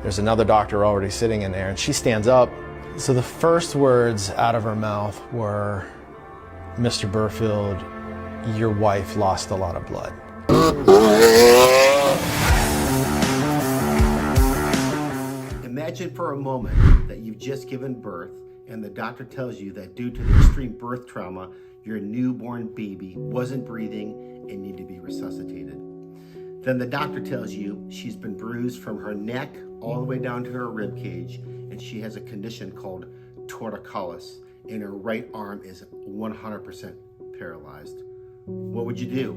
There's another doctor already sitting in there, and she stands up. So the first words out of her mouth were, "Mr. Burfield, your wife lost a lot of blood." Imagine for a moment that you've just given birth and the doctor tells you that due to the extreme birth trauma, your newborn baby wasn't breathing and needed to be resuscitated. Then the doctor tells you she's been bruised from her neck all the way down to her rib cage, and she has a condition called Toritcollis, and her right arm is 100% paralyzed. What would you do?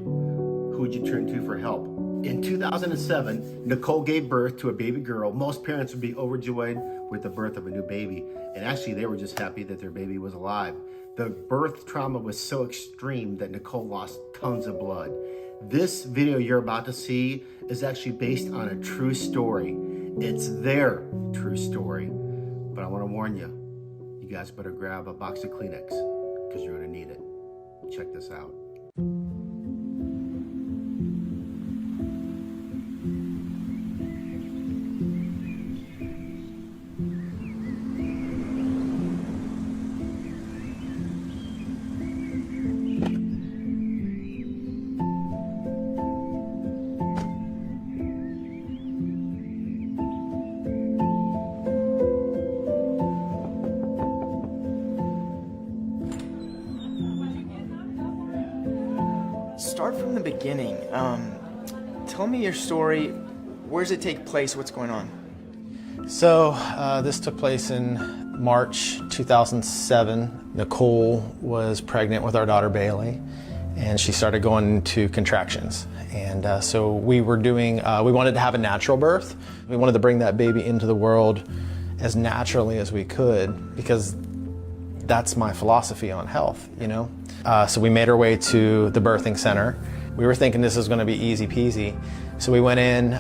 Who would you turn to for help? In 2007, Nicole gave birth to a baby girl. Most parents would be overjoyed with the birth of a new baby, and actually they were just happy that their baby was alive. The birth trauma was so extreme that Nicole lost tons of blood. This video you're about to see is actually based on a true story. It's their true story. But I want to warn you, you guys better grab a box of Kleenex because you're going to need it. Check this out. Start from the beginning. Tell me your story. Where does it take place? What's going on? So this took place in March 2007. Nicole was pregnant with our daughter Bailey, and she started going into contractions. And so we were doing, we wanted to have a natural birth. We wanted to bring that baby into the world as naturally as we could, because that's my philosophy on health, you know? So we made our way to the birthing center. We were thinking this was going to be easy peasy. So we went in,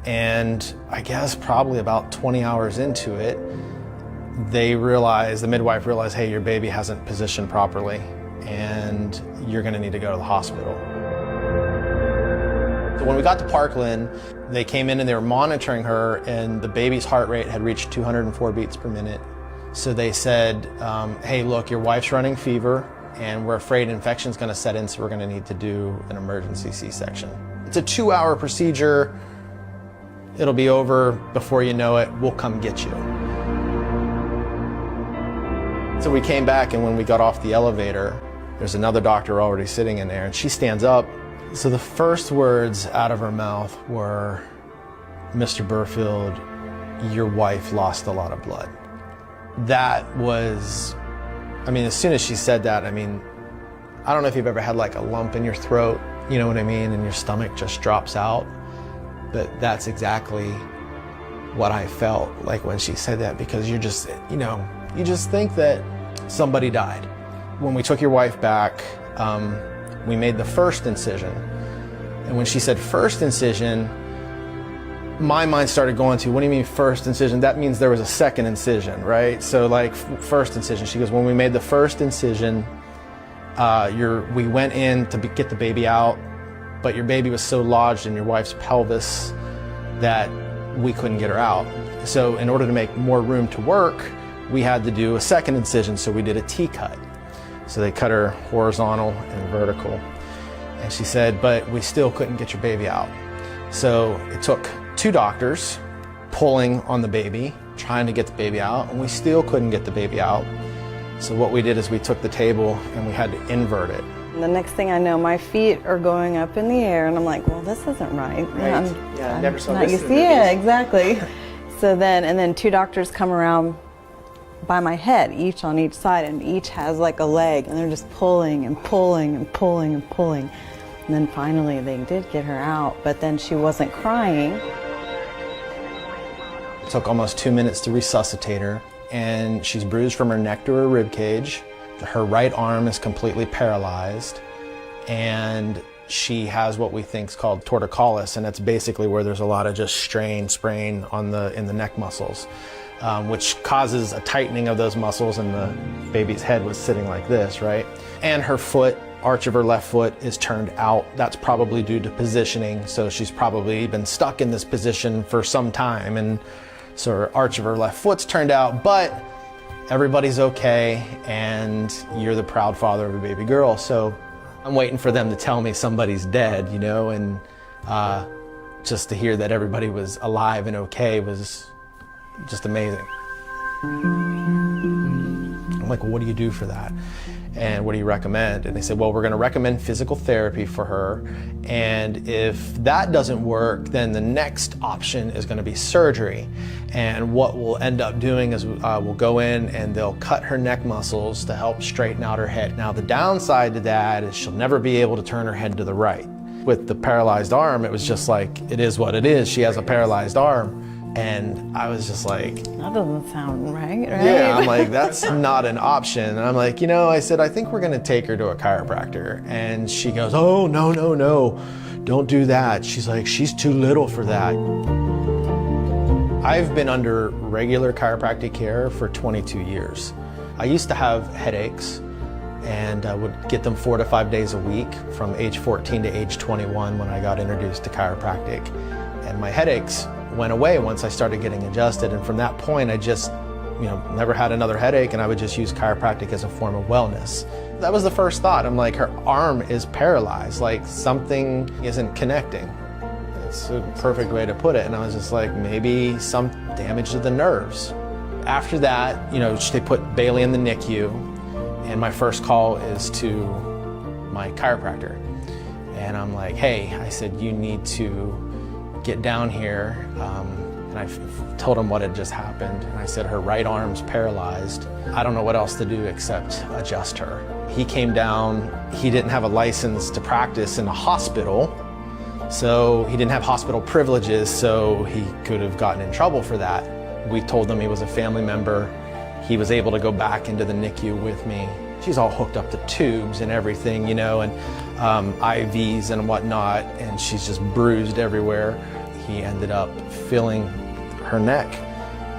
and I guess probably about 20 hours into it, the midwife realized, hey, your baby hasn't positioned properly, and you're going to need to go to the hospital. So when we got to Parkland, they came in and they were monitoring her, and the baby's heart rate had reached 204 beats per minute. So they said, hey, look, your wife's running fever, and we're afraid infection's going to set in, so we're going to need to do an emergency C-section. It's a 2-hour procedure. It'll be over before you know it. We'll come get you. So we came back, and when we got off the elevator, there's another doctor already sitting in there, and she stands up. So the first words out of her mouth were, "Mr. Burfield, your wife lost a lot of blood." That was, I mean, as soon as she said that, I mean, I don't know if you've ever had like a lump in your throat, you know what I mean, and your stomach just drops out, but that's exactly what I felt like when she said that, because you just, you know, you just think that somebody died. When we took your wife back, we made the first incision, and when she said first incision, my mind started going to, what do you mean first incision? That means there was a second incision, right? So like first incision, she goes, when we made the first incision, we went in to get the baby out, but your baby was so lodged in your wife's pelvis that we couldn't get her out. So in order to make more room to work, we had to do a second incision, so we did a T-cut. So they cut her horizontal and vertical. And she said, but we still couldn't get your baby out. So it took 2 doctors pulling on the baby, trying to get the baby out, and we still couldn't get the baby out. So what we did is we took the table and we had to invert it. And the next thing I know, my feet are going up in the air, and I'm like, well, this isn't right. Right. Yeah, I never saw this in the Yeah, movies. exactly. So then 2 doctors come around by my head, each on each side, and each has like a leg, and they're just pulling and pulling and pulling and pulling. And then finally they did get her out, but then she wasn't crying. It took almost 2 minutes to resuscitate her, and she's bruised from her neck to her rib cage. Her right arm is completely paralyzed, and she has what we think is called Toritcollis, and that's basically where there's a lot of just sprain in the neck muscles, which causes a tightening of those muscles, and the baby's head was sitting like this, right? And her foot arch of her left foot is turned out. That's probably due to positioning. So she's probably been stuck in this position for some time. And so her arch of her left foot's turned out, but everybody's okay. And you're the proud father of a baby girl. So I'm waiting for them to tell me somebody's dead, you know, and just to hear that everybody was alive and okay was just amazing. I'm like, well, what do you do for that? And what do you recommend? And they said, well, we're going to recommend physical therapy for her. And if that doesn't work, then the next option is going to be surgery. And what we'll end up doing is we'll go in and they'll cut her neck muscles to help straighten out her head. Now, the downside to that is she'll never be able to turn her head to the right. With the paralyzed arm, it was just like, it is what it is. She has a paralyzed arm. And I was just like, that doesn't sound right? Yeah, I'm like, that's not an option. And I'm like, you know, I said, I think we're gonna take her to a chiropractor. And she goes, oh, no, don't do that. She's like, she's too little for that. I've been under regular chiropractic care for 22 years. I used to have headaches and I would get them 4 to 5 days a week from age 14 to age 21 when I got introduced to chiropractic. And my headaches went away once I started getting adjusted, and from that point I just, you know, never had another headache, and I would just use chiropractic as a form of wellness. That was the first thought. I'm like, her arm is paralyzed, like something isn't connecting. It's a perfect way to put it. And I was just like, maybe some damage to the nerves. After that, you know, they put Bailey in the NICU, and my first call is to my chiropractor. And I'm like, hey, I said, you need to get down here. And I told him what had just happened. And I said, her right arm's paralyzed. I don't know what else to do except adjust her. He came down. He didn't have a license to practice in a hospital. So he didn't have hospital privileges, so he could have gotten in trouble for that. We told him he was a family member. He was able to go back into the NICU with me. She's all hooked up to tubes and everything, you know, and IVs and whatnot, and she's just bruised everywhere. He ended up filling her neck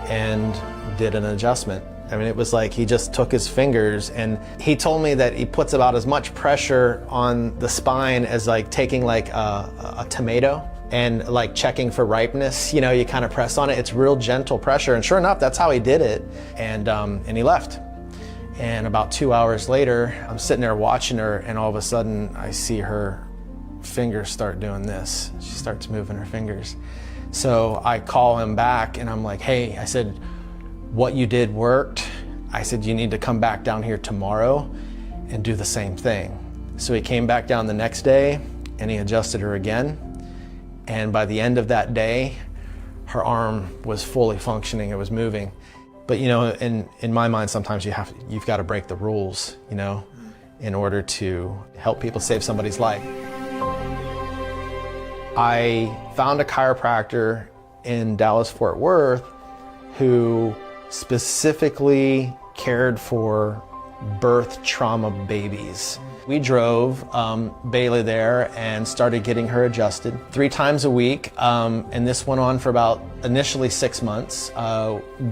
and did an adjustment. I mean, it was like he just took his fingers, and he told me that he puts about as much pressure on the spine as like taking like a tomato and like checking for ripeness. You know, you kind of press on it. It's real gentle pressure, and sure enough, that's how he did it. And he left. And about 2 hours later, I'm sitting there watching her, and all of a sudden I see her fingers start doing this. She starts moving her fingers. So I call him back and I'm like, hey, I said, what you did worked. I said, you need to come back down here tomorrow and do the same thing. So he came back down the next day and he adjusted her again. And by the end of that day, her arm was fully functioning, it was moving. But you know, in my mind, sometimes you've got to break the rules, you know, in order to help people save somebody's life. I found a chiropractor in Dallas-Fort Worth who specifically cared for birth trauma babies. We drove Bailey there and started getting her adjusted 3 times a week, and this went on for about initially 6 months.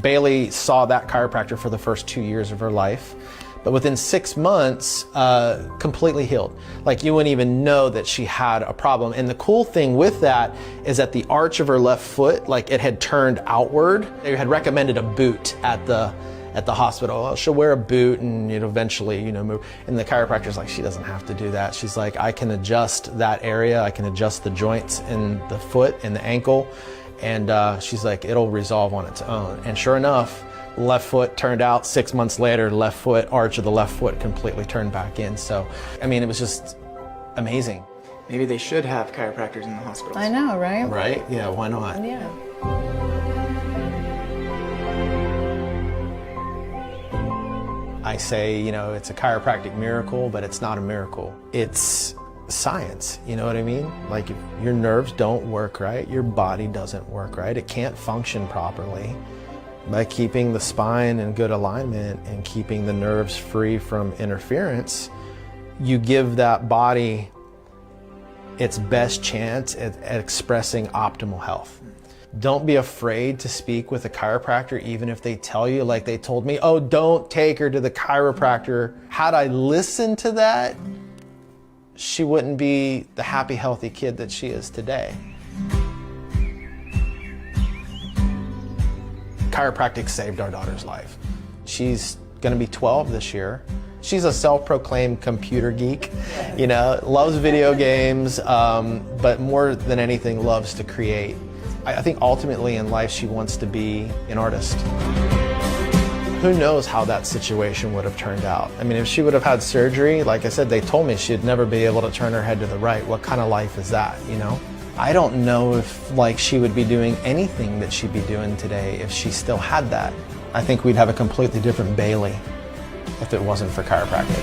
Bailey saw that chiropractor for the first 2 years of her life, but within 6 months, completely healed. Like you wouldn't even know that she had a problem. And the cool thing with that is that the arch of her left foot, like it had turned outward. They had recommended a boot at the hospital. Oh, she'll wear a boot and you'd eventually, you know, move. And the chiropractor's like, she doesn't have to do that. She's like, I can adjust that area. I can adjust the joints in the foot and the ankle. And she's like, it'll resolve on its own. And sure enough, left foot turned out. 6 months later, left foot, arch of the left foot completely turned back in. So, I mean, it was just amazing. Maybe they should have chiropractors in the hospitals. I know, right? Right? Yeah, why not? Yeah. I say, you know, it's a chiropractic miracle, but it's not a miracle. It's science, you know what I mean? Like if your nerves don't work right, your body doesn't work right, it can't function properly. By keeping the spine in good alignment and keeping the nerves free from interference, you give that body its best chance at expressing optimal health. Don't be afraid to speak with a chiropractor, even if they tell you, like they told me, oh, don't take her to the chiropractor. Had I listened to that, she wouldn't be the happy, healthy kid that she is today. Chiropractic saved our daughter's life. She's gonna be 12 this year. She's a self-proclaimed computer geek, you know, loves video games, but more than anything loves to create. I think ultimately in life she wants to be an artist. Who knows how that situation would have turned out? I mean, if she would have had surgery, like I said, they told me she'd never be able to turn her head to the right. What kind of life is that, you know? I don't know if like she would be doing anything that she'd be doing today if she still had that. I think we'd have a completely different Bailey if it wasn't for chiropractic.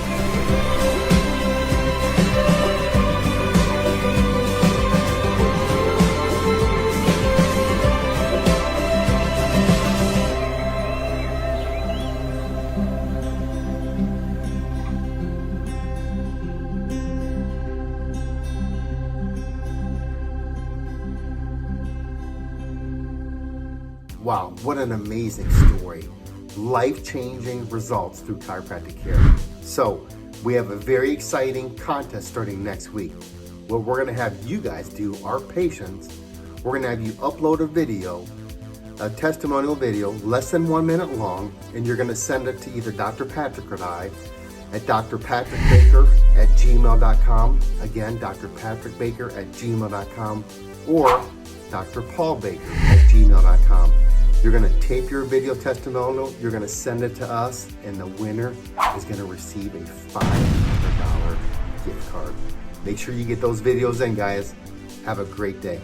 Wow, what an amazing story. Life-changing results through chiropractic care. So, we have a very exciting contest starting next week. What we're gonna have you guys do, our patients, we're gonna have you upload a video, a testimonial video, less than 1 minute long, and you're gonna send it to either Dr. Patrick or I at drpatrickbaker@gmail.com. Again, drpatrickbaker@gmail.com or drpaulbaker@gmail.com. You're gonna tape your video testimonial, you're gonna send it to us, and the winner is gonna receive a $500 gift card. Make sure you get those videos in, guys. Have a great day.